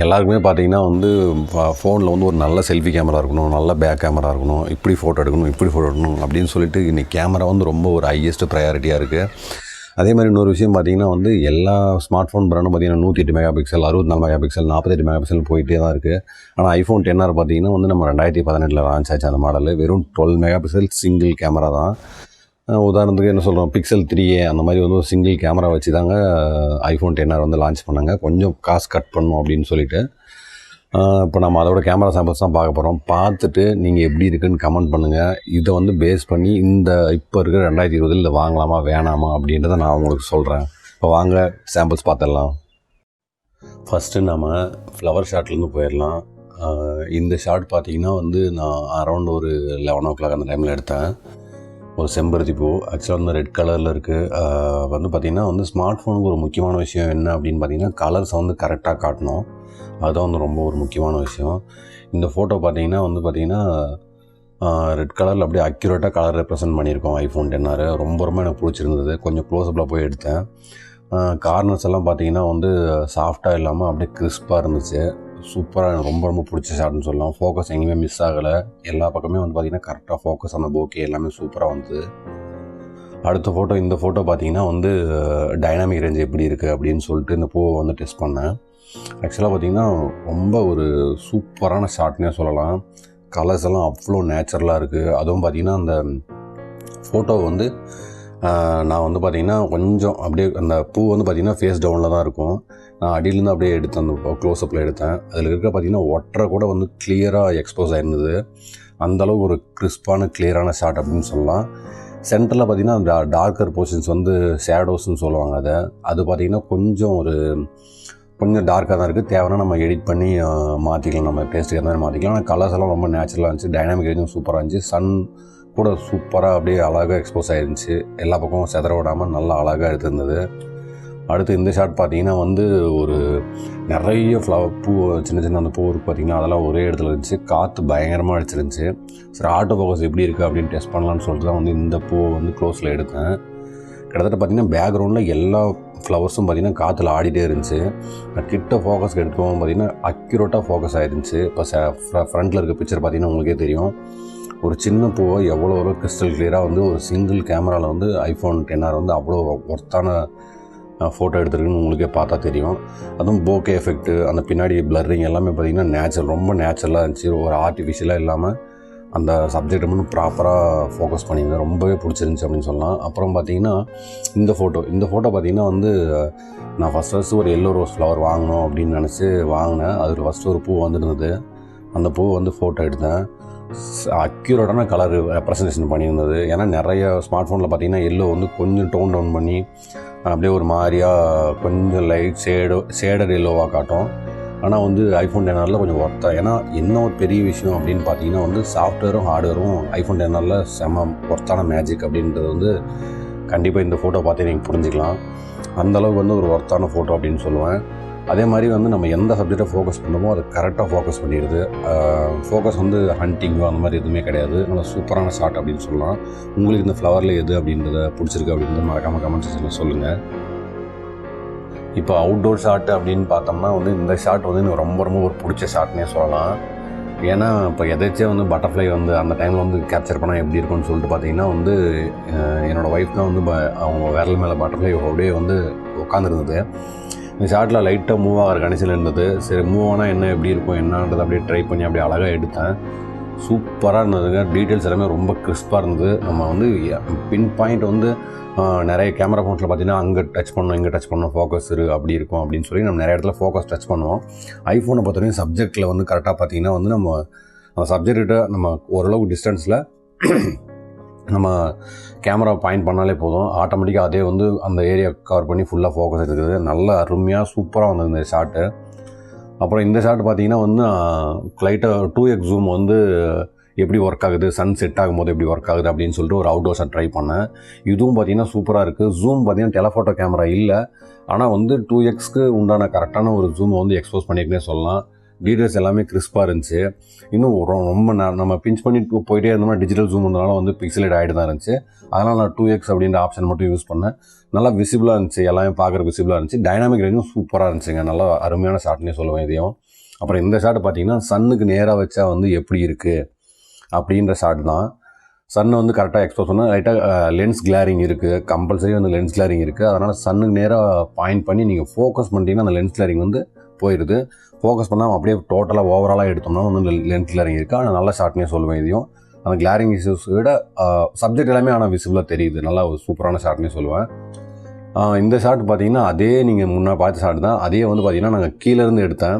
எல்லாருக்குமே பார்த்தீங்கன்னா வந்து ஃபோனில் வந்து ஒரு நல்ல செல்ஃபி கேமரா இருக்கணும், நல்ல பேக் கேமரா இருக்கணும், இப்படி ஃபோட்டோ எடுக்கணும், இப்படி ஃபோட்டோ எடுக்கணும் அப்படின்னு சொல்லிட்டு இன்றைக்கி கேமரா வந்து ரொம்ப ஒரு ஹையஸ்ட் ப்ரையாரிட்டியாக இருக்குது. அதே மாதிரி இன்னொரு விஷயம் பார்த்திங்கன்னா வந்து எல்லா ஸ்மார்ட் ஃபோன் பிராண்டும் பார்த்திங்கன்னா 108 mega pixel, 64 mega pixel, 48 mega pixel போயிட்டே தான் இருக்குது. ஆனால் ஐஃபோன் 10R பார்த்திங்கன்னா வந்து நம்ம 2018 லான்ச் ஆச்சு அந்த மாடல். வெறும் 12 மெகா பிக்சல் சிங்கிள் கேமரா தான். உதாரணத்துக்கு என்ன சொல்கிறோம், பிக்சல் 3A அந்த மாதிரி வந்து ஒரு சிங்கிள் கேமரா வச்சு தாங்க ஐஃபோன் 10R வந்து லான்ச் பண்ணாங்க. கொஞ்சம் காசு கட் பண்ணணும் அப்படின்னு சொல்லிட்டு. இப்போ நம்ம அதோட கேமரா சாம்பிள்ஸ் தான் பார்க்க போகிறோம். பார்த்துட்டு நீங்கள் எப்படி இருக்குன்னு கமெண்ட் பண்ணுங்கள். இதை வந்து பேஸ் பண்ணி இப்போ இருக்கிற 2020 வாங்கலாமா வேணாமா அப்படின்றத நான் உங்களுக்கு சொல்கிறேன். இப்போ வாங்க சாம்பிள்ஸ் பார்த்துடலாம். ஃபஸ்ட்டு நம்ம ஃப்ளவர் ஷாட்லேருந்து போயிடலாம். இந்த ஷாட் பார்த்திங்கன்னா வந்து நான் அரௌண்ட் ஒரு 11 o'clock அந்த டைமில் எடுத்தேன். ஒரு செம்பருத்தி பூ ஆக்சுவலாக வந்து ரெட் கலரில் இருக்குது. வந்து பார்த்திங்கன்னா வந்து ஸ்மார்ட் ஃபோனுக்கு ஒரு முக்கியமான விஷயம் என்ன அப்படின்னு பார்த்திங்கன்னா கலர்ஸை வந்து கரெக்டாக காட்டணும். அதுதான் வந்து ரொம்ப ஒரு முக்கியமான விஷயம். இந்த ஃபோட்டோ பார்த்திங்கன்னா ரெட் கலரில் அப்படியே அக்யூரேட்டாக கலர் ரெப்ரசன்ட் பண்ணியிருக்கோம் ஐஃபோன் 10R. ரொம்ப எனக்கு பிடிச்சிருந்தது. கொஞ்சம் க்ளோஸ்அப்பில் போய் எடுத்தேன். கார்னர்ஸ் எல்லாம் பார்த்திங்கன்னா வந்து சாஃப்டாக இல்லாமல் அப்படியே கிறிஸ்பாக இருந்துச்சு. சூப்பராக எனக்கு ரொம்ப பிடிச்ச ஷாட்னு சொல்லலாம். ஃபோக்கஸ் எங்கேயுமே மிஸ் ஆகலை. எல்லா பக்கமே வந்து பார்த்திங்கன்னா கரெக்டாக ஃபோக்கஸ் அந்த போக்கே எல்லாமே சூப்பராக வந்தது. அடுத்த இந்த ஃபோட்டோ பார்த்திங்கன்னா வந்து டைனாமிக் ரேஞ்ச் எப்படி இருக்குது அப்படின்னு சொல்லிட்டு இந்த பூவை வந்து டெஸ்ட் பண்ணேன். ஆக்சுவலாக பார்த்திங்கன்னா ரொம்ப ஒரு சூப்பரான ஷாட்னே சொல்லலாம். கலர்ஸ் எல்லாம் அவ்வளோ நேச்சுரலாக இருக்குது. அதுவும் பார்த்திங்கன்னா அந்த ஃபோட்டோ வந்து நான் வந்து பார்த்திங்கன்னா கொஞ்சம் அப்படியே அந்த பூ வந்து பார்த்திங்கன்னா ஃபேஸ் டவுனில் தான் இருக்கும். நான் அடியிலேருந்து அப்படியே எடுத்தேன், அந்த க்ளோஸ்அப்பில் எடுத்தேன். அதில் இருக்க பார்த்திங்கன்னா ஒட்டரை கூட வந்து கிளியராக எக்ஸ்போஸ் ஆகிருந்தது. அந்தளவுக்கு ஒரு கிறிஸ்பான கிளியரான ஷாட் அப்படின்னு சொல்லலாம். சென்டரில் பார்த்திங்கன்னா அந்த டார்க்கர் போர்ஷன்ஸ் வந்து ஷேடோஸ்ன்னு சொல்லுவாங்க. அது பார்த்திங்கன்னா கொஞ்சம் டார்க்காக தான் இருக்குது. தேவைன்னா நம்ம எடிட் பண்ணி மாற்றிக்கலாம், நம்ம டேஸ்ட்டுக்கு அந்த மாதிரி மாற்றிக்கலாம். ஆனால் கலர்ஸ் எல்லாம் ரொம்ப நேச்சுரலாக இருந்துச்சு. டைனாமிக் ரேஞ்சும் சூப்பராக இருந்துச்சு. சன் கூட சூப்பராக அப்படியே அழகாக எக்ஸ்போஸ் ஆகிருந்துச்சு. எல்லா பக்கமும் செதற விடாமல் நல்லா அழகாக எடுத்திருந்தது. அடுத்து இந்த ஷாட் பார்த்திங்கன்னா வந்து ஒரு நிறைய பூ சின்ன அந்த பூ இருக்குது பார்த்திங்கன்னா அதெல்லாம் ஒரே இடத்துல இருந்துச்சு. காற்று பயங்கரமாக அடிச்சிருந்துச்சு. சரி ஆட்டோ ஃபோக்கஸ் எப்படி இருக்குது அப்படின்னு டெஸ்ட் பண்ணலான்னு சொல்லிட்டு தான் வந்து இந்த பூவை வந்து க்ளோஸில் எடுத்தேன். கிட்டத்தட்ட பார்த்திங்கன்னா பேக்ரவுண்டில் எல்லா ஃப்ளவர்ஸும் பார்த்திங்கன்னா காற்றுல ஆடிட்டே இருந்துச்சு. கிட்ட ஃபோக்கஸ்க்கு எடுக்கவும் பார்த்திங்கன்னா அக்யூரேட்டாக ஃபோக்கஸ் ஆகிருந்துச்சு. இப்போ ஃப்ரண்ட்டில் இருக்க பிக்சர் பார்த்திங்கன்னா உங்களுக்கே தெரியும். ஒரு சின்ன பூவை எவ்வளோ கிறிஸ்டல் கிளியராக வந்து ஒரு சிங்கிள் கேமராவில் வந்து ஐஃபோன் 10R வந்து அவ்வளோ ஒர்த்தான ஃபோட்டோ எடுத்துருக்குன்னு உங்களுக்கே பார்த்தா தெரியும். அதுவும் போக்கே எஃபெக்ட்டு, அந்த பின்னாடி பிளரிங் எல்லாமே பார்த்திங்கன்னா ரொம்ப நேச்சுரலாக இருந்துச்சு. ஒரு ஆர்டிஃபிஷியலாக இல்லாமல் அந்த சப்ஜெக்டை மட்டும் ப்ராப்பராக ஃபோக்கஸ் பண்ணியிருந்தேன். ரொம்பவே பிடிச்சிருந்துச்சி அப்படின்னு சொல்லலாம். அப்புறம் பார்த்திங்கன்னா இந்த ஃபோட்டோ பார்த்திங்கன்னா வந்து நான் ஃபஸ்ட்டு ஒரு எல்லோ ரோஸ் ஃப்ளவர் வாங்கணும் அப்படின்னு நினச்சி வாங்கினேன். அதில் ஃபஸ்ட்டு ஒரு பூ வந்துருந்தது. அந்த பூவை வந்து ஃபோட்டோ எடுத்தேன். அக்யூரேட்டான கலர் ரெப்ரசன்டேஷன் பண்ணியிருந்தது. ஏன்னா நிறைய ஸ்மார்ட் ஃபோனில் பார்த்திங்கன்னா எல்லோ வந்து கொஞ்சம் டோன் டவுன் பண்ணி அப்படியே ஒரு மாதிரியாக கொஞ்சம் லைட் ஷேடர் எல்லோவாக காட்டும். ஆனால் வந்து ஐஃபோன் 10Rல கொஞ்சம் ஒர்த்தாக. ஏன்னா என்ன ஒரு பெரிய விஷயம் அப்படின்னு பார்த்தீங்கன்னா வந்து சாஃப்ட்வேரும் ஹார்ட்வேரும் ஐஃபோன் 10Rல செம்ம ஒர்த்தான மேஜிக் அப்படின்றது வந்து கண்டிப்பாக இந்த ஃபோட்டோ பார்த்தே நீங்கள் புரிஞ்சுக்கலாம். அந்தளவுக்கு வந்து ஒரு ஒர்த்தான ஃபோட்டோ அப்படின்னு சொல்லுவேன். அதே மாதிரி வந்து நம்ம எந்த சப்ஜெக்டை ஃபோக்கஸ் பண்ணுமோ அது கரெக்டாக ஃபோக்கஸ் பண்ணிடுது. ஃபோக்கஸ் வந்து ஹண்டிங்கோ அந்த மாதிரி எதுவுமே கிடையாது. நல்லா சூப்பரான ஷாட் அப்படின்னு சொல்லலாம். உங்களுக்கு இந்த ஃப்ளவரில் எது அப்படின்றத பிடிச்சிருக்கு அப்படின்றத மறக்காமல் கமெண்ட் செக்ஷனில் சொல்லுங்கள். இப்போ அவுட்டோர் ஷாட் அப்படின்னு பார்த்தோம்னா வந்து இந்த ஷாட் வந்து எனக்கு ரொம்ப ஒரு பிடிச்ச ஷாட்னே சொல்லலாம். ஏன்னா இப்போ எதாச்சும் வந்து பட்டர்ஃப்ளை வந்து அந்த டைமில் வந்து கேப்சர் பண்ணால் எப்படி இருக்கும்னு சொல்லிட்டு பார்த்தீங்கன்னா வந்து என்னோடய ஒய்ஃப் தான் வந்து அவங்க விரல் மேலே பட்டர்ஃப்ளை அப்படியே வந்து உட்காந்துருந்தது. இந்த ஷாட்டில் லைட்டாக மூவ் ஆகிற கண்டிஷனில் இருந்தது. சரி மூவ் ஆனால் என்ன எப்படி இருக்கும் என்னன்றதை அப்படியே ட்ரை பண்ணி அப்படியே அழகாக எடுத்தேன். சூப்பராக இருந்ததுங்க. டீட்டெயில்ஸ் எல்லாமே ரொம்ப கிறிஸ்பாக இருந்தது. நம்ம வந்து பின் பாயிண்ட் வந்து நிறைய கேமரா ஃபோன்ஸில் பார்த்திங்கன்னா அங்கே டச் பண்ணணும் இங்கே டச் பண்ணணும் ஃபோக்கஸ் அப்படி இருக்கும் அப்படின்னு சொல்லி நம்ம நிறைய இடத்துல ஃபோக்கஸ் டச் பண்ணுவோம். ஐஃபோனை பொறுத்தவரைக்கும் சப்ஜெக்டில் வந்து கரெக்டாக பார்த்திங்கன்னா வந்து நம்ம அந்த சப்ஜெக்ட்கிட்ட நம்ம ஓரளவுக்கு டிஸ்டன்ஸில் நம்ம கேமரா பாயிண்ட் பண்ணாலே போதும், ஆட்டோமேட்டிக்காக அதே வந்து அந்த ஏரியா கவர் பண்ணி ஃபுல்லாக ஃபோக்கஸ் எடுக்குது. நல்ல அருமையாக சூப்பராக வந்தது இந்த ஷாட்டு. அப்புறம் இந்த ஷாட் பார்த்திங்கன்னா வந்து லைட்டாக 2x ஜூம் வந்து எப்படி ஒர்க் ஆகுது, சன் செட் ஆகும்போது எப்படி ஒர்க் ஆகுது அப்படின்னு சொல்லிட்டு ஒரு அவுட்டோர் ஷாட் ட்ரை பண்ணேன். இதுவும் பார்த்திங்கன்னா சூப்பராக இருக்குது. ஜூம் பார்த்திங்கன்னா டெலஃபோட்டோ கேமரா இல்லை, ஆனால் வந்து 2xக்கு உண்டான கரெக்டான ஒரு ஜூமை வந்து எக்ஸ்போஸ் பண்ணியிருக்கேனே சொல்லலாம். டீட்டெயில்ஸ் எல்லாமே கிறிஸ்பாக இருந்துச்சு. இன்னும் ரொம்ப நம்ம பிஞ்ச் பண்ணி போயிட்டே இருந்தோம்னா டிஜிட்டல் ஜூம் இருந்தனால வந்து பிக்சலேட் ஆகிட்டு தான் இருந்துச்சு. அதனால் நான் 2x அப்படின்ற ஆப்ஷன் மட்டும் யூஸ் பண்ணேன். நல்லா விசிபிளாக இருந்துச்சு, எல்லாமே பார்க்குற விசிபிளாக இருந்துச்சு. டைனாமிக் ரேஞ்சும் சூப்பராக இருந்துச்சுங்க. நல்லா அருமையான ஷாட்னே சொல்லுவேன் இதையும். அப்புறம் இந்த ஷாட் பார்த்தீங்கன்னா சன்னுக்கு நேராக வச்சா வந்து எப்படி இருக்குது அப்படின்ற ஷாட் தான். சன்னை வந்து கரெக்டாக எக்ஸ்போஸ் பண்ணால் லைட்டாக லென்ஸ் கிளாரிங் இருக்குது, கம்பல்சரி வந்து லென்ஸ் கிளாரிங் இருக்குது. அதனால் சன்னுக்கு நேராக பாயிண்ட் பண்ணி நீங்கள் ஃபோக்கஸ் பண்ணிட்டீங்கன்னா அந்த லென்ஸ் கிளாரிங் வந்து போயிடுது. ஃபோக்கஸ் பண்ணால் அப்படியே டோட்டலாக ஓவராலாக எடுத்தோம்னா வந்து லென்ஸ் கிளாரிங் இருக்குது. ஆனால் நல்ல ஷாட்னே சொல்லுவேன் இதையும். அந்த கிளாரிங் இஷ்யூஸ் விட சப்ஜெக்ட் எல்லாமே ஆனால் விசிபிளாக தெரியுது. நல்லா ஒரு சூப்பரான ஷாட்னே சொல்லுவேன். இந்த ஷாட் பார்த்தீங்கன்னா அதே நீங்கள் முன்னே பார்த்த ஷாட் தான். அதே வந்து பார்த்தீங்கன்னா நாங்கள் கீழேருந்து எடுத்தேன்.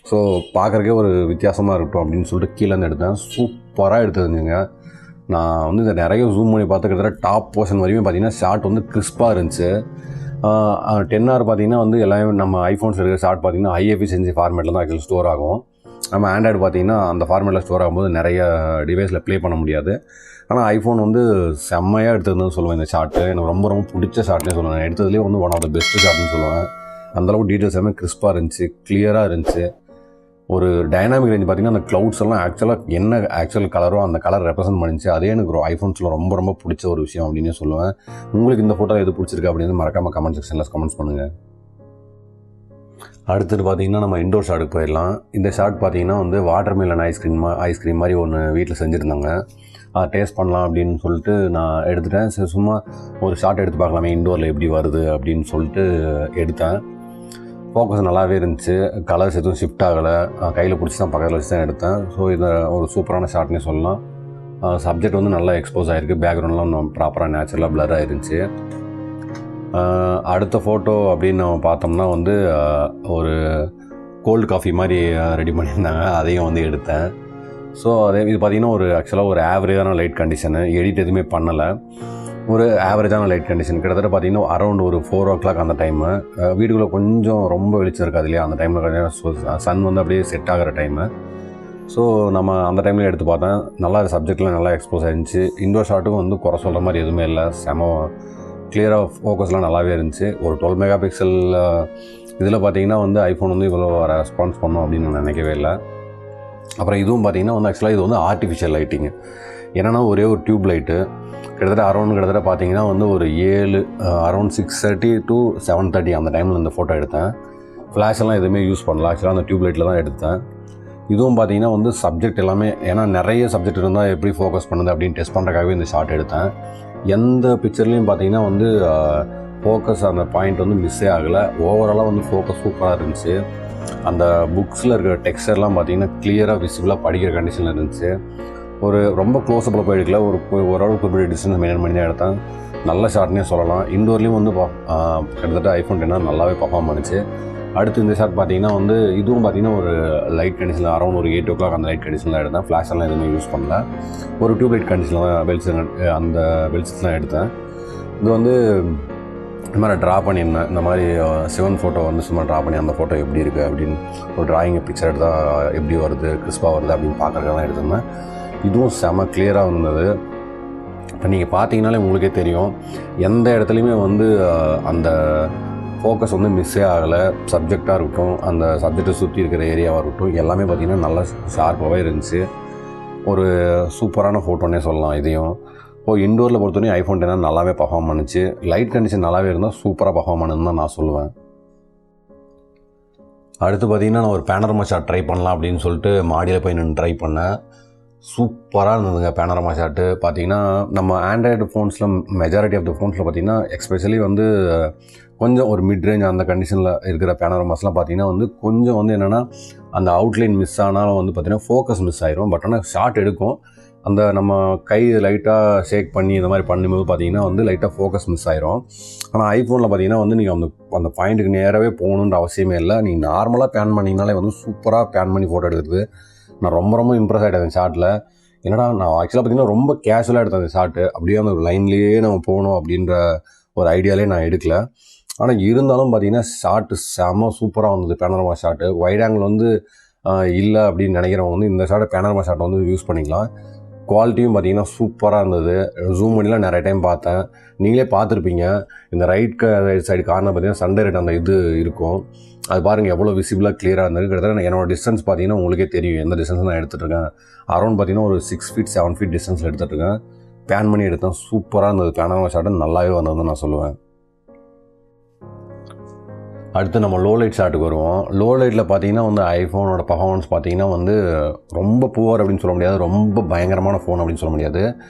ஸோ பார்க்குறக்கே ஒரு வித்தியாசமாக இருக்கட்டும் அப்படின்னு சொல்லிட்டு கீழேருந்து எடுத்தேன். சூப்பராக எடுத்துருந்துங்க. நான் வந்து இதை நிறைய ஜூம் பண்ணி பார்த்து கிட்டத்தட்ட டாப் போர்ஷன் வரையும் பார்த்தீங்கன்னா ஷாட் வந்து கிறிஸ்பாக இருந்துச்சு. 10R பார்த்தீங்கன்னா வந்து எல்லாமே நம்ம ஐஃபோன்ஸ் இருக்கிற ஷாட் பார்த்தீங்கன்னா ஹை எஃபிஷியன்சி ஃபார்மேட்டில் தான் ஆக்சுவலி ஸ்டோர் ஆகும். நம்ம ஆண்ட்ராய்டு பார்த்தீங்கன்னா அந்த ஃபார்மேட்டில் ஸ்டோர் ஆகும்போது நிறைய டிவைஸில் ப்ளே பண்ண முடியாது. ஆனால் ஐஃபோன் வந்து செம்மையாக எடுத்ததுன்னு சொல்லுவேன். இந்த ஷாட்டு எனக்கு ரொம்ப ரொம்ப பிடிச்ச ஷாட்னே சொல்லுவேன். எடுத்ததுலேயே வந்து ஒன் ஆஃப் த பெஸ்ட்டு ஷாட்னு சொல்லுவேன். அந்தளவுக்கு டீட்டெயில்ஸ் எல்லாமே கிறிஸ்பாக இருந்துச்சு, கிளியராக இருந்துச்சு. ஒரு டைனாமிக் ரேஞ்ச் பார்த்திங்கன்னா அந்த க்ளவுட்ஸ் எல்லாம் ஆக்சுவல் கலரோ அந்த கலர் ரெப்ரசென்ட் பண்ணிச்சு. அதே எனக்கு ஐஃபோன்ஸில் ரொம்ப ரொம்ப பிடிச்ச ஒரு விஷயம் அப்படின்னே சொல்லுவேன். உங்களுக்கு இந்த ஃபோட்டோ எது பிடிச்சிருக்கு அப்படின்னு மறக்காமல் கமெண்ட் செக்ஷனில் கமெண்ட்ஸ் பண்ணுங்கள். அடுத்தது பார்த்திங்கன்னா நம்ம இண்டோர் ஷாட்டுக்கு போயிடலாம். இந்த ஷாட் பார்த்திங்கன்னா வந்து வாட்டர்மெலன் ஐஸ்கிரீம் மாதிரி ஒன்று வீட்டில் செஞ்சுருந்தாங்க. டேஸ்ட் பண்ணலாம் அப்படின்னு சொல்லிட்டு நான் எடுத்துட்டேன். சரி சும்மா ஒரு ஷாட் எடுத்து பார்க்கலாமே இண்டோரில் எப்படி வருது அப்படின்னு சொல்லிட்டு எடுத்தேன். ஃபோக்கஸ் நல்லாவே இருந்துச்சு, கலர்ஸ் எதுவும் ஷிஃப்ட் ஆகலை, கையில் பிடிச்சி தான் பக்கத்தில் வச்சு தான் எடுத்தேன். ஸோ இதை ஒரு சூப்பரான ஷாட்னே சொல்லலாம். சப்ஜெக்ட் வந்து நல்லா எக்ஸ்போஸ் ஆகிருக்கு, பேக்ரவுண்ட்லாம் ப்ராப்பராக நேச்சுரலாக பிளராக இருந்துச்சு. அடுத்த ஃபோட்டோ அப்படின்னு நம்ம பார்த்தோம்னா வந்து ஒரு கோல்டு காஃபி மாதிரி ரெடி பண்ணியிருந்தாங்க, அதையும் வந்து எடுத்தேன். ஸோ இது பார்த்திங்கன்னா ஒரு ஆக்சுவலாக ஒரு ஆவரேஜான லைட் கண்டிஷனு, எடிட் எதுவுமே பண்ணலை, ஒரு ஆவரேஜான லைட் கண்டிஷன். கிட்டத்தட்ட பார்த்திங்கன்னா அரௌண்ட் ஒரு 4 o'clock அந்த டைமு. வீடுக்குள்ளே கொஞ்சம் ரொம்ப வெளிச்சம் இருக்காது இல்லையா, அந்த டைமில் சன் வந்து அப்படியே செட் ஆகிற டைமு. ஸோ நம்ம அந்த டைமில் எடுத்து பார்த்தேன். நல்லா சப்ஜெக்ட்லாம் நல்லா எக்ஸ்போஸ் ஆகிருந்துச்சு. இண்டோர் ஷாட்டுக்கும் வந்து குறை சொல்கிற மாதிரி எதுவுமே இல்லை, செம கிளியராக ஃபோக்கஸ்லாம் நல்லாவே இருந்துச்சு. ஒரு 12 மெகாபிக்சல் இதில் பார்த்திங்கன்னா வந்து ஐஃபோன் வந்து இவ்வளோ ரெஸ்பான்ஸ் பண்ணோம் அப்படின்னு நான் நினைக்கவே இல்லை. அப்புறம் இதுவும் பார்த்திங்கன்னா வந்து ஆக்சுவலாக இது வந்து ஆர்டிஃபிஷியல் லைட்டிங்கு. என்னென்னா ஒரே ஒரு டியூப் லைட்டு கிட்டத்தட்ட பார்த்தீங்கன்னா வந்து ஒரு அரௌண்ட் 6:30 to 7:30 அந்த டைமில் இந்த ஃபோட்டோ எடுத்தேன். ஃப்ளாஷெல்லாம் எதுவுமே யூஸ் பண்ணல, ஆக்சுவலாக அந்த டியூப் லைட்டில் தான் எடுத்தேன். இதுவும் பார்த்தீங்கன்னா வந்து சப்ஜெக்ட் எல்லாமே, ஏன்னா நிறைய சப்ஜெக்ட் இருந்தால் எப்படி ஃபோக்கஸ் பண்ணுது அப்படின்னு டெஸ்ட் பண்ணுறதுக்காகவே இந்த ஷாட் எடுத்தேன். எந்த பிக்சர்லேயும் பார்த்தீங்கன்னா வந்து ஃபோக்கஸ் அந்த பாயிண்ட் வந்து மிஸ்ஸே ஆகலை. ஓவராலாக வந்து ஃபோக்கஸ் சூப்பராக இருந்துச்சு. அந்த புக்ஸில் இருக்கிற டெக்ஸ்டர்லாம் பார்த்தீங்கன்னா கிளியராக விசிபிளாக படிக்கிற கண்டிஷனில் இருந்துச்சு. ஒரு ரொம்ப க்ளோஸப்பில் போய் எடுக்கல, ஓரளவுக்கு பெரிய டிஸ்டன்ஸ் மெயின்டைன் பண்ணி தான் எடுத்தேன். நல்ல ஷாட்னே சொல்லலாம். இண்டோர்லேயும் வந்து கிட்டத்தட்ட ஐஃபோன் 10 நல்லாவே பர்ஃபார்ம் பண்ணிச்சு. அடுத்து இந்த ஷாட் பார்த்தீங்கன்னா வந்து இதுவும் பார்த்தீங்கன்னா ஒரு லைட் கண்டிஷனில் அரௌண்ட் ஒரு 8 o'clock அந்த லைட் கண்டிஷனில் எடுத்தேன். ஃப்ளாஷெல்லாம் எதுவுமே யூஸ் பண்ணல, ஒரு டியூப் லைட் கண்டிஷனில் தான் அந்த பெல்ட்ஸ்லாம் எடுத்தேன். இது வந்து இந்த மாதிரி ட்ரா பண்ணியிருந்தேன். இந்த மாதிரி சிவன் ஃபோட்டோ வந்து சும்மா ட்ரா பண்ணி அந்த ஃபோட்டோ எப்படி இருக்குது அப்படின்னு ஒரு ட்ராயிங் பிக்சர் எடுத்தால் எப்படி வருது, கிறிஸ்பாக வருது அப்படின்னு பார்க்குறதுக்கு தான் எடுத்திருந்தேன். இதுவும் செம கிளியராக இருந்தது. இப்போ நீங்கள் பார்த்தீங்கனாலே உங்களுக்கே தெரியும், எந்த இடத்துலையுமே வந்து அந்த ஃபோக்கஸ் வந்து மிஸ்ஸே ஆகலை. சப்ஜெக்டாக இருக்கட்டும், அந்த சப்ஜெக்டை சுற்றி இருக்கிற ஏரியாவாக இருக்கட்டும், எல்லாமே பார்த்திங்கன்னா நல்லா ஷார்ப்பாகவே இருந்துச்சு. ஒரு சூப்பரான ஃபோட்டோன்னே சொல்லலாம் இதையும். இப்போது இண்டோரில் பொறுத்தவரைக்கும் ஐஃபோன் 10 நல்லாவே பர்ஃபார்ம் பண்ணிச்சு. லைட் கண்டிஷன் நல்லாவே இருந்தால் சூப்பராக பர்ஃபார்ம் பண்ணுன்னு தான் நான் சொல்லுவேன். அடுத்து பார்த்திங்கன்னா நான் ஒரு பேனரமா ஷாட் ட்ரை பண்ணலாம் அப்படின்னு சொல்லிட்டு மாடியில் போய் நின்று ட்ரை பண்ணேன். சூப்பராக இருந்ததுங்க பேனரமா ஷாட்டு. பார்த்திங்கன்னா நம்ம ஆண்ட்ராய்டு ஃபோன்ஸில் மெஜாரிட்டி ஆஃப் த ஃபோன்ஸில் பார்த்திங்கன்னா எக்ஸ்பெஷலி வந்து கொஞ்சம் ஒரு மிட் ரேஞ்ச் அந்த கண்டிஷனில் இருக்கிற பேனரமாஸ்லாம் பார்த்திங்கன்னா வந்து கொஞ்சம் வந்து என்னென்னா அந்த அவுட்லைன் மிஸ் ஆனாலும் வந்து பார்த்திங்கன்னா ஃபோக்கஸ் மிஸ் ஆயிரும். பட் ஆனால் ஷாட் எடுக்கும். அந்த நம்ம கை லைட்டாக ஷேக் பண்ணி இந்த மாதிரி பண்ணும்போது பார்த்திங்கன்னா வந்து லைட்டாக ஃபோக்கஸ் மிஸ் ஆயிரும். ஆனால் ஐஃபோனில் பார்த்திங்கன்னா வந்து நீங்கள் அந்த பாயிண்ட்டுக்கு நேராகவே போகணுன்ற அவசியமே இல்லை. நீங்கள் நார்மலாக பேன் பண்ணிங்கனாலே வந்து சூப்பராக பேன் பண்ணி ஃபோட்டோ எடுக்கிறது. நான் ரொம்ப ரொம்ப இம்ப்ரெஸ் ஆகிட்டேன் அந்த ஷாட்டில். என்னடா நான் ஆக்சுவலாக பார்த்திங்கன்னா ரொம்ப கேஷுவலாக எடுத்தேன் அந்த ஷாட்டு. அப்படியே அந்த லைன்லேயே நம்ம போகணும் அப்படின்ற ஒரு ஐடியாலே நான் எடுக்கல. ஆனால் இருந்தாலும் பார்த்திங்கன்னா ஷாட்டு செம்ம சூப்பராக வந்தது. பேனரமா ஷாட்டு வைட் ஆங்கிள் வந்து இல்லை அப்படின்னு நினைக்கிறவங்க வந்து இந்த ஷாட்டை பேனரமா ஷாட்டை வந்து யூஸ் பண்ணிக்கலாம். குவாலிட்டியும் பார்த்திங்கன்னா சூப்பராக இருந்தது. ஜூம் பண்ணிலாம் நிறைய டைம் பார்த்தேன், நீங்களே பார்த்துருப்பீங்க. இந்த ரைட் சைடு கார்னர் பார்த்திங்கன்னா சண்டே ரைட் அந்த இது இருக்கும், அது பாருங்கள் எவ்வளோ விசிபிளாக கிளியராக இருந்தது. கிட்டத்தட்ட என்னோடய டிஸ்டன்ஸ் பார்த்திங்கன்னா உங்களுக்கே தெரியும் எந்த டிஸ்டன்ஸ் நான் எடுத்துகிட்ருக்கேன். அரௌண்ட் பார்த்திங்கன்னா ஒரு 6 feet 7 feet டிஸ்டன்ஸில் எடுத்துகிட்ருக்கேன். பேன் பண்ணி எடுத்தேன், சூப்பராக இருந்தது. பேனரமா ஷாட்டு நல்லாவே வந்ததுன்னு நான் சொல்லுவேன். அடுத்து நம்ம லோ லைட் ஷாட்டுக்கு வருவோம். லோ லைட்டில் பார்த்தீங்கன்னா வந்து ஐஃபோனோட பர்ஃபார்மன்ஸ் பார்த்தீங்கன்னா வந்து ரொம்ப புவர் அப்படின்னு சொல்ல முடியாது, ரொம்ப பயங்கரமான ஃபோன் அப்படின்னு சொல்ல முடியாது.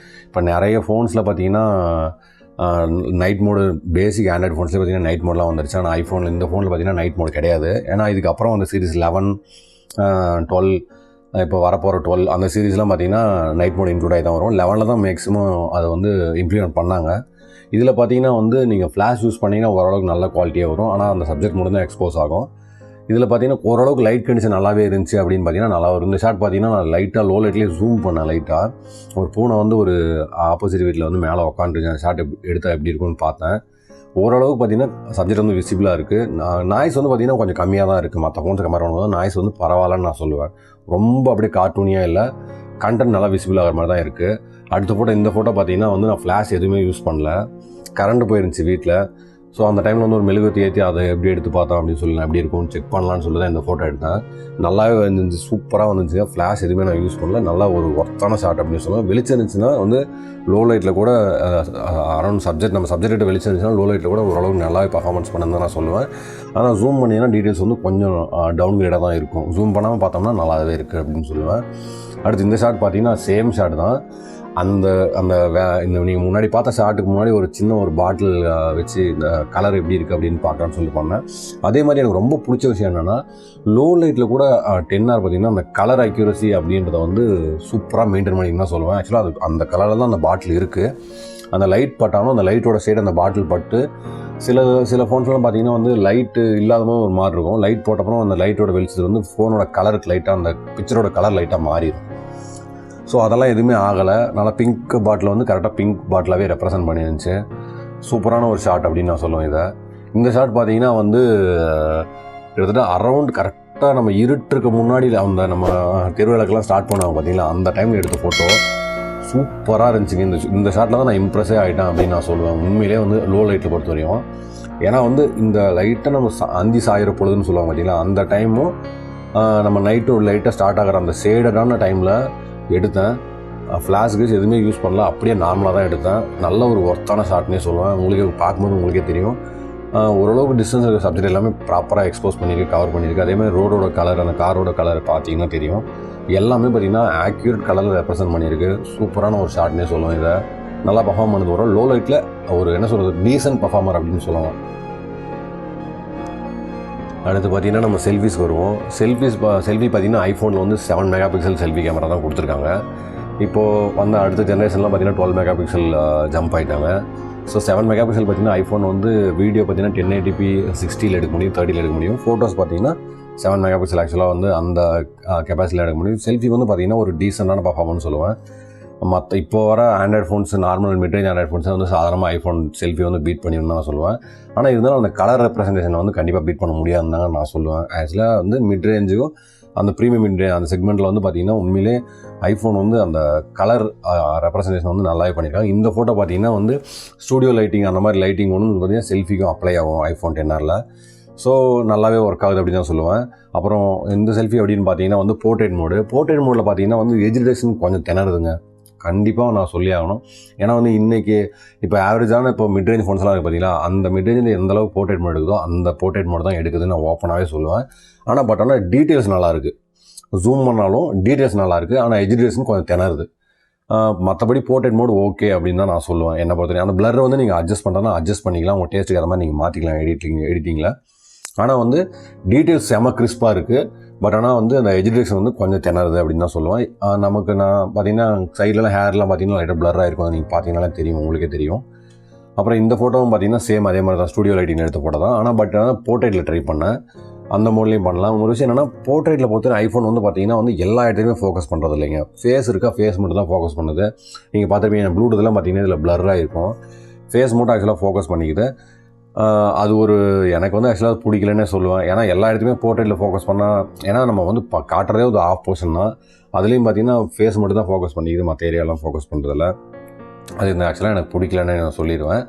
இப்போ நிறைய ஃபோன்ஸில் பார்த்தீங்கன்னா நைட் மோடு பேசிக் ஆண்ட்ராய்ட் ஃபோன்ஸ்லேயே பார்த்தீங்கன்னா நைட் மோட்லாம் வந்துருச்சு. ஆனால் ஐஃபோனில் இந்த ஃபோனில் பார்த்தீங்கன்னா நைட் மோட் கிடையாது. ஏன்னா இதுக்கப்புறம் அந்த சீரிஸ் 11, 12 இப்போ வரப்போகிற 12 அந்த சீரீஸ்லாம் பார்த்தீங்கன்னா நைட் மோட் இன்க்ளூட் ஆகி தான் வரும். 11 தான் மேக்ஸிமம் அதை வந்து இம்ப்ளிமெண்ட் பண்ணாங்க. இதில் பார்த்தீங்கன்னா வந்து நீங்கள் ஃப்ளாஷ் யூஸ் பண்ணிங்கன்னா ஓரளவுக்கு நல்ல குவாலிட்டியாக வரும். ஆனால் அந்த சப்ஜெக்ட் மட்டும் தான் எக்ஸ்போஸ் ஆகும். இதில் பார்த்தீங்கன்னா ஓரளவுக்கு லைட் கண்டிஷன் நல்லாவே இருந்துச்சு அப்படின்னு பார்த்தீங்கன்னா நல்லா வரும். இந்த ஷாட் பார்த்தீங்கன்னா நான் லைட்டாக லோ லைட்லேயே ஜூம் பண்ணேன். லைட்டாக ஒரு பூனை வந்து ஒரு ஆப்போசிட் வீட்டில் வந்து மேலே உட்காந்துருக்கேன். ஷாட் எடுத்தால் எப்படி இருக்குன்னு பார்த்தேன். ஓரளவுக்கு பார்த்தீங்கன்னா சப்ஜெக்ட் வந்து விசிபிளாக இருக்குது. நாய்ஸ் வந்து பார்த்தீங்கன்னா கொஞ்சம் கம்மியாக தான் இருக்குது. மற்ற ஃபோன்ஸை கம்பேர் பண்ணும்போது நாய்ஸ் வந்து பரவாயில்லன்னு நான் சொல்லுவேன். ரொம்ப அப்படியே கார்ட்டூனியாக இல்லை, கண்டென்ட் நல்லா விசிபிள் ஆகிற மாதிரி தான் இருக்குது. அடுத்த ஃபோட்டோ இந்த ஃபோட்டோ பார்த்தீங்கன்னா வந்து நான் ஃப்ளாஷ் எதுவுமே யூஸ் பண்ணல. கரண்ட் போயிருந்துச்சு வீட்டில். ஸோ அந்த டைமில் வந்து ஒரு மெழுகுவர்த்தி ஏற்றி அதை எப்படி எடுத்து பார்த்தோம் அப்படின்னு சொல்லி நான் எப்படி இருக்கும்னு செக் பண்ணலான்னு சொல்லி தான் இந்த ஃபோட்டோ எடுத்தேன். நல்லாவே வந்துச்சு, சூப்பராக வந்துச்சு. ஃப்ளாஷ் எதுவுமே நான் யூஸ் பண்ணல. நல்லா ஒரு ஒர்த்தான ஷாட் அப்படின்னு சொல்லுவேன். வெளிச்சம் இருந்துச்சுன்னா வந்து லோ லைட்டில் கூட அரௌண்ட் சப்ஜெக்ட் நம்ம சப்ஜெக்ட் வெளிச்சம் இருந்துச்சுன்னா லோ லைட்டில் கூட ஓரளவுக்கு நல்லாவே பர்ஃபார்மன்ஸ் பண்ணு தான் நான் சொல்லுவேன். ஆனால் ஜூம் பண்ணிங்கன்னா டீட்டெயில்ஸ் வந்து கொஞ்சம் டவுன் கிரேடாக தான் இருக்கும். ஜூம் பண்ணாமல் பார்த்தோம்னா நல்லாவே இருக்குது அப்படின்னு சொல்லுவேன். அடுத்து இந்த ஷாட் பார்த்தீங்கன்னா சேம் ஷாட் தான். அந்த இந்த நீங்கள் முன்னாடி பார்த்த ஷாட்டுக்கு முன்னாடி ஒரு சின்ன ஒரு பாட்டில் வச்சு இந்த கலர் எப்படி இருக்குது அப்படின்னு பார்க்கலான்னு சொல்லி பண்ணேன். அதே மாதிரி எனக்கு ரொம்ப பிடிச்ச விஷயம் என்னென்னா லோ லைட்டில் கூட 10R பார்த்திங்கன்னா அந்த கலர் அக்யூரசி அப்படின்றத வந்து சூப்பராக மெயின்டைன் பண்ணின்னு தான் சொல்லுவேன். ஆக்சுவலாக அது அந்த கலரில் தான் அந்த பாட்டில் இருக்குது. அந்த லைட் பட்டாலும் அந்த லைட்டோட சைடு அந்த பாட்டில் பட்டு சில ஃபோன்ஸ்லாம் பார்த்தீங்கன்னா வந்து லைட்டு இல்லாதவும் ஒரு மாதிரி இருக்கும். லைட் போட்டப்பறம் அந்த லைட்டோட வெளிச்சது வந்து ஃபோனோட கலருக்கு லைட்டாக அந்த பிக்சரோட கலர் லைட்டாக மாறிடும். ஸோ அதெல்லாம் எதுவுமே ஆகலை. நல்லா பிங்க் பாட்டில் வந்து கரெக்டாக பிங்க் பாட்டிலாகவே ரெப்ரசன்ட் பண்ணியிருந்துச்சு. சூப்பரான ஒரு ஷாட் அப்படின்னு நான் சொல்லுவேன் இதை. இந்த ஷாட் பார்த்தீங்கன்னா வந்து கிட்டத்தட்ட அரௌண்ட் கரெக்டாக நம்ம இருட்டுக்கு முன்னாடி அந்த நம்ம தெருவிளக்கெல்லாம் ஸ்டார்ட் பண்ணுவாங்க பார்த்தீங்களா, அந்த டைமில் எடுத்த ஃபோட்டோ சூப்பராக இருந்துச்சுங்க. இந்த ஷாட்டில் தான் நான் இம்ப்ரெஸ்ஸே ஆகிட்டேன் அப்படின்னு நான் சொல்லுவேன். உண்மையிலே வந்து லோ லைட்டில் பொறுத்த வரையும். ஏன்னா வந்து இந்த லைட்டை நம்ம அந்தி சாயிற பொழுதுன்னு சொல்லுவாங்க பார்த்தீங்களா, அந்த டைமும் நம்ம நைட்டு லைட்டாக ஸ்டார்ட் ஆகிற அந்த ஷேடடான டைமில் எடுத்தேன். ஃப்ளாஷ்க்கு எதுவுமே யூஸ் பண்ணல, அப்படியே நார்மலாக தான் எடுத்தேன். நல்ல ஒரு ஒர்த்தான ஷாட்னே சொல்லுவேன். உங்களுக்கு பார்க்கும்போது உங்களுக்கே தெரியும். ஓரளவுக்கு டிஸ்டன்ஸ் இருக்க சப்ஜெக்ட் எல்லாமே ப்ராப்பராக எக்ஸ்போஸ் பண்ணியிருக்கு, கவர் பண்ணியிருக்கு. அதேமாதிரி ரோடோட கலர், அந்த காரோட கலர் பார்த்தீங்கன்னா தெரியும். எல்லாமே பார்த்திங்கன்னா ஆக்யூரேட் கலரில் ரெப்ரசென்ட் பண்ணியிருக்கு. சூப்பரான ஒரு ஷாட்னே சொல்லுவேன். இதை நல்லா பர்ஃபார்ம் பண்ணது வரும். லோ லைட்டில் ஒரு என்ன சொல்கிறது டீசன்ட் பர்ஃபார்மர் அப்படின்னு சொல்லலாம். அடுத்து பார்த்திங்கன்னா நம்ம செல்ஃபிஸ் வருவோம். செல்ஃபி பார்த்திங்கன்னா ஐஃபோனில் வந்து 7 மெகா பிக்சல் செல்ஃபி கேமரா தான் கொடுத்துருக்காங்க. இப்போது வந்த அடுத்த ஜென்ரேஷன்லாம் பார்த்திங்கன்னா 12 மெகா பிக்சல் ஜம்ப் ஆகிட்டாங்க. ஸோ 7 மெகா பிக்சல் பார்த்திங்கன்னா ஐஃபோன் வந்து வீடியோ பார்த்திங்கன்னா 1080p 60 எடுக்க முடியும், 30 எடுக்க முடியும். ஃபோட்டோஸ் பார்த்திங்கன்னா 7 மெகா பிக்சல் ஆக்சுவலாக வந்து அந்த கெப்பாசிட்டியில் எடுக்க முடியும். செல்ஃபி வந்து பார்த்திங்கன்னா ஒரு டீசெண்டான பர்ஃபார்மன்ஸ் சொல்லுவேன். மற்ற இப்போ வர android phones, normal midrange android ஃபோன்ஸை வந்து சாதாரணமாக ஐஃபோன் செல்ஃபி வந்து பீட் பண்ணிடணும்னு நான் சொல்லுவேன். ஆனால் இருந்தாலும் அந்த கலர் ரெப்ரசன்டேஷனை வந்து கண்டிப்பாக பீட் பண்ண முடியாதுன்னு தாங்க நான் சொல்லுவேன். ஆக்சுவலாக வந்து மிட்ரேஞ்சுக்கும் அந்த ப்ரீமியம் மிட்ரேஞ்ச் அந்த செக்மெண்ட்டில் வந்து பார்த்திங்கன்னா உண்மையிலே ஐஃபோன் வந்து அந்த கலர் ரெப்ரசன்டேஷன் வந்து நல்லாவே பண்ணியிருக்காங்க. இந்த ஃபோட்டோ பார்த்திங்கன்னா வந்து ஸ்டூடியோ லைட்டிங் அந்த மாதிரி லைட்டிங் ஒன்று பார்த்திங்கன்னா செல்ஃபிக்கும் அப்ளை ஆகும் ஐஃபோன் 10Rல. ஸோ நல்லாவே ஒர்க் ஆகுது அப்படின்னு தான் சொல்லுவேன். அப்புறம் இந்த செல்ஃபி அப்படின்னு பார்த்தீங்கன்னா வந்து போர்ட்ரேட் மோடில் பார்த்தீங்கன்னா வந்து எஜ் டிடெக்ஷன் கொஞ்சம் திணறுதுங்க. கண்டிப்பாக நான் சொல்லி ஆகணும். ஏன்னா வந்து இன்றைக்கி இப்போ ஆவரேஜான இப்போ மிட்ரேஞ்ச் ஃபோன்ஸ்லாம் இருக்குது பார்த்தீங்களா, அந்த மிட்ரேஞ்சில் எந்தளவுக்கு போர்ட்ரேட் மோட் எடுக்குதோ அந்த போர்ட்ரேட் மோட் தான் எடுக்குதுன்னு நான் ஓப்பனாகவே சொல்லுவேன். ஆனால் டீட்டெயில்ஸ் நல்லாயிருக்கு. ஜூம் பண்ணாலும் டீட்டெயில்ஸ் நல்லாயிருக்கு. ஆனால் எஜ் டிடெக்ஷன் கொஞ்சம் திணறுது. மற்றபடி போர்ட்ரேட் மோட் ஓகே அப்படின்னு தான் நான் சொல்லுவேன். என்ன பொறுத்தவரை அந்த பிளர் வந்து நீங்கள் அட்ஜஸ்ட் பண்ணுறதுனா அட்ஜஸ்ட் பண்ணிக்கலாம். உங்கள் டேஸ்ட்டுக்கு அந்த மாதிரி நீங்கள் மாற்றிக்கலாம் எடிட்டிங்கில். ஆனால் வந்து டீட்டெயில்ஸ் செம கிறிஸ்பாக இருக்குது. பட் ஆனால் வந்து அந்த எஜ் டிடெக்ஷன் வந்து கொஞ்சம் திணறுது அப்படின்னு தான் சொல்லுவேன். நமக்கு நான் பார்த்தீங்கன்னா சைட்லலாம் ஹேர்லாம் பார்த்தீங்கன்னா லைட்டாக பிளராக இருக்கும். நீங்கள் பார்த்தீங்கன்னாலே தெரியும், உங்களுக்கே தெரியும். அப்புறம் இந்த ஃபோட்டோவும் பார்த்தீங்கன்னா சேம் அதே மாதிரி தான் ஸ்டூடியோ லைட்டிங் எடுத்த ஃபோட்டோ தான். ஆனால் போர்ட்ரேட்டில் ட்ரை பண்ணேன். அந்த மோட்லேயும் பண்ணலாம். ஒரு விஷயம் என்னென்னா போர்ட்ரேட்டில் பொறுத்தவரை ஐஃபோன் வந்து பார்த்தீங்கன்னா வந்து எல்லா இடத்துலையுமே ஃபோக்கஸ் பண்ணுறது இல்லைங்க. ஃபேஸ் இருக்கா, ஃபேஸ் மட்டும் தான் ஃபோக்கஸ் பண்ணுது. நீங்கள் பார்த்துருப்பீங்க ப்ளூடூத்லாம் பார்த்தீங்கன்னா இதில் பிளராக இருக்கும். ஃபேஸ் மட்டும் ஆக்சுவலாக ஃபோக்கஸ் பண்ணிக்குது. அது ஒரு எனக்கு வந்து ஆக்சுவலாக பிடிக்கலன்னே சொல்லுவேன். ஏன்னா எல்லா இடத்துலையுமே போர்ட்ரேட்டில் ஃபோக்கஸ் பண்ணால், ஏன்னா நம்ம வந்து காட்டுறதே ஒரு ஆஃப் போர்ஷன் தான். அதுலேயும் பார்த்தீங்கன்னா ஃபேஸ் மட்டும் தான் ஃபோக்கஸ் பண்ணிக்குது, மற்ற ஏரியாலாம் ஃபோக்கஸ் பண்ணுறதில்ல. அது இந்த ஆக்சுவலாக எனக்கு பிடிக்கலன்னு நான் சொல்லிடுவேன்.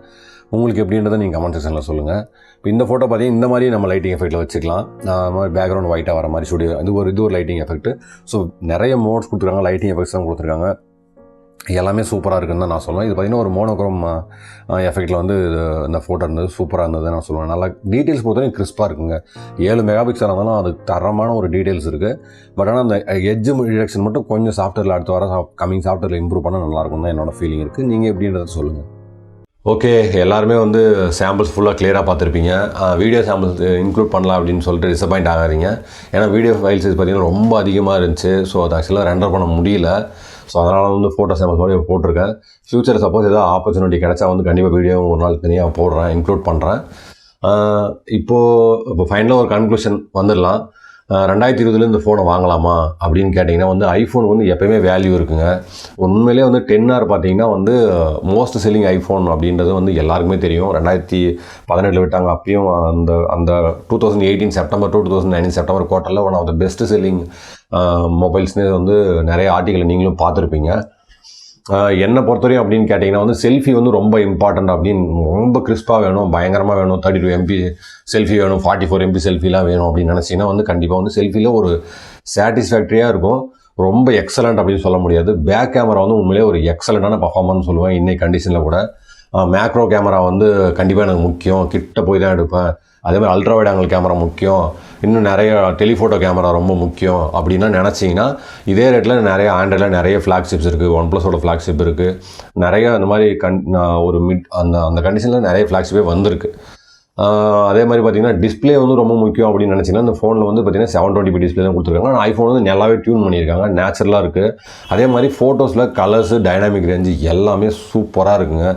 உங்களுக்கு எப்படின்றத நீங்கள் கமெண்ட் செக்ஷனில் சொல்லுங்கள். இப்போ இந்த ஃபோட்டோ பார்த்தீங்கன்னா இந்த மாதிரி நம்ம லைட்டிங் எஃபெக்ட்டில் வச்சுக்கலாம். மாதிரி பேக்ரவுண்ட் ஒயிட்டாக வர மாதிரி ஸ்டுடியோ இது ஒரு லைட்டிங் எஃபெக்ட்டு. ஸோ நிறைய மோட்ஸ் கொடுத்துருக்காங்க, லைட்டிங் எஃபெக்ட்ஸ் தான் கொடுத்துருக்காங்க. எல்லாமே சூப்பராக இருக்குன்னு தான் நான் சொல்லுவேன். இது பார்த்திங்கன்னா ஒரு மோனோக்ரோம் எஃபெக்டில் வந்து இந்த ஃபோட்டோ இருந்தது, சூப்பராக இருந்தது நான் சொல்லுவேன். நல்லா டீட்டெயில்ஸ் பொறுத்தவரைக்கும் கிறிஸ்பாக இருக்குங்க. 7 மெகா பிக்சலாக இருந்தாலும் அது தரமான ஒரு டீட்டெயில்ஸ் இருக்குது. பட் ஆனால் அந்த எட்ஜ் ரிடக்ஷன் மட்டும் கொஞ்சம் சாஃப்ட்வேரில் அடுத்த வர கம்மிங் சாஃப்ட்வேரில் இம்ப்ரூவ் பண்ணால் நல்லாயிருக்கும் தான் என்னோடய ஃபீலிங் இருக்குது. நீங்கள் எப்படின்றத சொல்லுங்கள். ஓகே, எல்லாருமே வந்து சாம்பிள்ஸ் ஃபுல்லாக கிளியராக பார்த்துருப்பீங்க. வீடியோ சாம்பிள்ஸ் இன்க்ளூட் பண்ணலாம் அப்படின்னு சொல்லிட்டு டிசப்பாயிண்ட் ஆகாதீங்க. ஏன்னா வீடியோ ஃபைல் சைஸ் பார்த்திங்கன்னா ரொம்ப அதிகமாக இருந்துச்சு. ஸோ அது ஆக்சுவலாக ரெண்டர் பண்ண முடியல. ஸோ அதனால் வந்து ஃபோட்டோ சாம்பிள்ஸ் மாதிரி போட்டிருக்கேன். ஃப்யூச்சர் சப்போஸ் ஏதாவது ஆப்பர்ச்சுனிட்டி கிடச்சா வந்து கண்டிப்பாக வீடியோ ஒரு நாள் தனியாக போடுறேன், இன்க்ளூட் பண்ணுறேன். இப்போ ஃபைனலாக ஒரு கன்க்ளூஷன் வந்துடலாம். 2020 இந்த ஃபோனை வாங்கலாமா அப்படின்னு கேட்டிங்கன்னா வந்து ஐஃபோன் வந்து எப்போயுமே வேல்யூ இருக்குங்க. உண்மையிலே வந்து 10R பார்த்தீங்கன்னா வந்து மோஸ்ட் செல்லிங் ஐஃபோன் அப்படின்றது வந்து எல்லாருக்குமே தெரியும். 2018 விட்டாங்க. அப்பயும் அந்த 2018 செப்டம்பர் 2019 செப்டம்பர் குவார்ட்டரில் one of the best selling மொபைல்ஸ்னே வந்து நிறைய ஆர்டிக்கல் நீங்களும் பார்த்துருப்பீங்க. என்னை பொறுத்தவரையும் அப்படின்னு கேட்டிங்கன்னா வந்து செல்ஃபி வந்து ரொம்ப இம்பார்ட்டண்ட் அப்படின்னு, ரொம்ப கிறிஸ்பாக வேணும், பயங்கரமாக வேணும், 32 MP செல்ஃபி வேணும், 44 MP செல்ஃபிலாம் வேணும் அப்படின்னு நினச்சிங்கன்னா வந்து கண்டிப்பாக வந்து செல்ஃபியில் ஒரு சாட்டிஸ்ஃபேக்டரியாக இருக்கும். ரொம்ப எக்ஸலண்ட் அப்படின்னு சொல்ல முடியாது. பேக் கேமரா வந்து உண்மையிலே ஒரு எக்ஸலண்ட்டான பர்ஃபார்மன்ஸ் சொல்லுவேன் இன்னைக்கு கண்டிஷனில் கூட. மேக்ரோ கேமரா வந்து கண்டிப்பாக எனக்கு முக்கியம், கிட்ட போய் தான் எடுப்பேன். அதேமாதிரி அல்ட்ரா வைட் ஆங்கிள் கேமரா முக்கியம், இன்னும் நிறைய டெலிஃபோட்டோ கேமரா ரொம்ப முக்கியம் அப்படின்னா நினச்சிங்கன்னா இதே ரேட்டில் நிறைய ஆண்ட்ராய்டில் நிறைய ஃப்ளாக்ஷிப்ஸ் இருக்குது. OnePlusோட ஃப்ளாக்ஷிப் இருக்குது. நிறைய அந்த மாதிரி ஒரு அந்த கண்டிஷனில் நிறைய ஃப்ளாக்ஷிப்பே வந்திருக்கு. அதே மாதிரி பார்த்திங்கன்னா டிஸ்பிளே வந்து ரொம்ப முக்கியம் அப்படின்னு நினச்சிங்கன்னா இந்த ஃபோனில் வந்து பார்த்திங்கன்னா 720p டிஸ்பிளே தான் கொடுத்துருக்காங்க. ஆனால் ஐஃபோன் வந்து நல்லாவே டியூன் பண்ணியிருக்காங்க, நேச்சுரலாக இருக்குது. அதே மாதிரி ஃபோட்டோஸில் கலர்ஸு, டைனாமிக் ரேஞ்சு எல்லாமே சூப்பராக இருக்குங்க.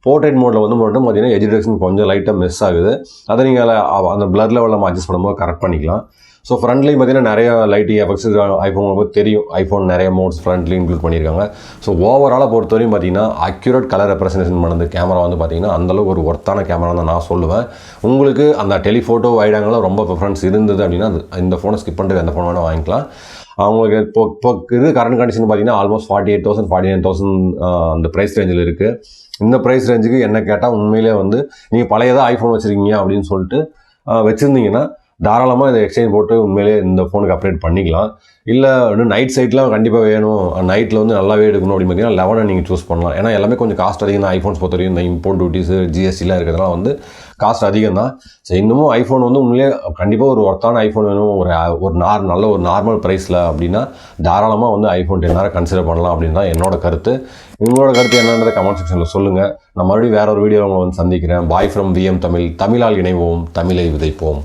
போர்ட்ரேட் மோடில் வந்து மட்டும் பார்த்தீங்கன்னா எட்ஜ் ரிடக்ஷன் கொஞ்சம் லைட்டாக மிஸ் ஆகுது. அதை நீங்கள் அந்த பிளர் லெவலில் நம்ம அட்ஜஸ்ட் பண்ணும்போது கரெக்ட் பண்ணிக்கலாம். ஸோ ஃப்ரண்ட்லேயும் பார்த்தீங்கன்னா நிறைய லைட்டிங் எஃபெக்ட்ஸ் ஐஃபோன் தெரியும். ஐஃபோன் நிறைய மோட்ஸ் ஃப்ரண்ட்லேயும் இன்க்ளூட் பண்ணியிருக்காங்க. ஸோ ஓவராலாக பொறுத்தவரையும் பார்த்தீங்கன்னா அக்யூரேட் கலர் ரெப்ரசன்டேஷன் பண்ணது கேமரா வந்து பார்த்தீங்கன்னா அந்தளவுக்கு ஒரு ஒர்த்தான கேமரா தான் நான் சொல்லுவேன். உங்களுக்கு அந்த டெலிஃபோட்டோ வைட் ஆங்கிளில் ரொம்ப ப்ரிஃபரன்ஸ் இருந்தது அப்படின்னா இந்த ஃபோனை ஸ்கிப் பண்ணிட்டு எந்த ஃபோன் வேணால் வாங்கிக்கலாம். அவங்களுக்கு இப்போ இது கரண்ட் கண்டிஷன் பார்த்தீங்கன்னா ஆல்மோஸ்ட் 48,000 49,000 அந்த ப்ரைஸ் ரேஞ்சில் இருக்குது. இந்த ப்ரைஸ் ரேஞ்சுக்கு என்ன கேட்டால் உண்மையிலே வந்து நீங்கள் பழையதாக ஐஃபோன் வச்சுருக்கீங்க அப்படின்னு சொல்லிட்டு வச்சுருந்தீங்கன்னா தாராளமாக இதை எக்ஸ்சேஞ்ச் போட்டு உண்மையிலே இந்த ஃபோனுக்கு அப்டேட் பண்ணிக்கலாம். இல்லை இன்னும் நைட் சைட்லாம் கண்டிப்பாக வேணும், நைட்டில் வந்து நல்லாவே எடுக்கணும் அப்படின்னு பார்த்தீங்கன்னா 11 நீங்கள் சூஸ் பண்ணலாம். ஏன்னா எல்லாமே கொஞ்சம் காஸ்ட் அதிகம் தான். ஐஃபோன்ஸ் பொறுத்த வரைக்கும் இந்த இம்போர்ட் டியூட்டிஸு, GSTலாம் இருக்கிறதுனால வந்து காஸ்ட் அதிகம் தான். ஸோ இன்னமும் ஐஃபோன் வந்து உண்மையிலே கண்டிப்பாக ஒரு ஒர்த்தான ஐஃபோன் வேணும், நல்ல ஒரு நார்மல் ப்ரைஸில் அப்படின்னா தாராளமாக வந்து ஐஃபோன் 10R கன்சிடர் பண்ணலாம் அப்படின்னு தான் என்னோட கருத்து. உங்களோட கருத்து என்னன்றதை கமெண்ட் செக்ஷனில் சொல்லுங்கள். நான் மறுபடியும் வேற ஒரு வீடியோ உங்களை வந்து சந்திக்கிறேன். Bye from VM Tamil. தமிழால் இணைவோம், தமிழை விதைப்போம்.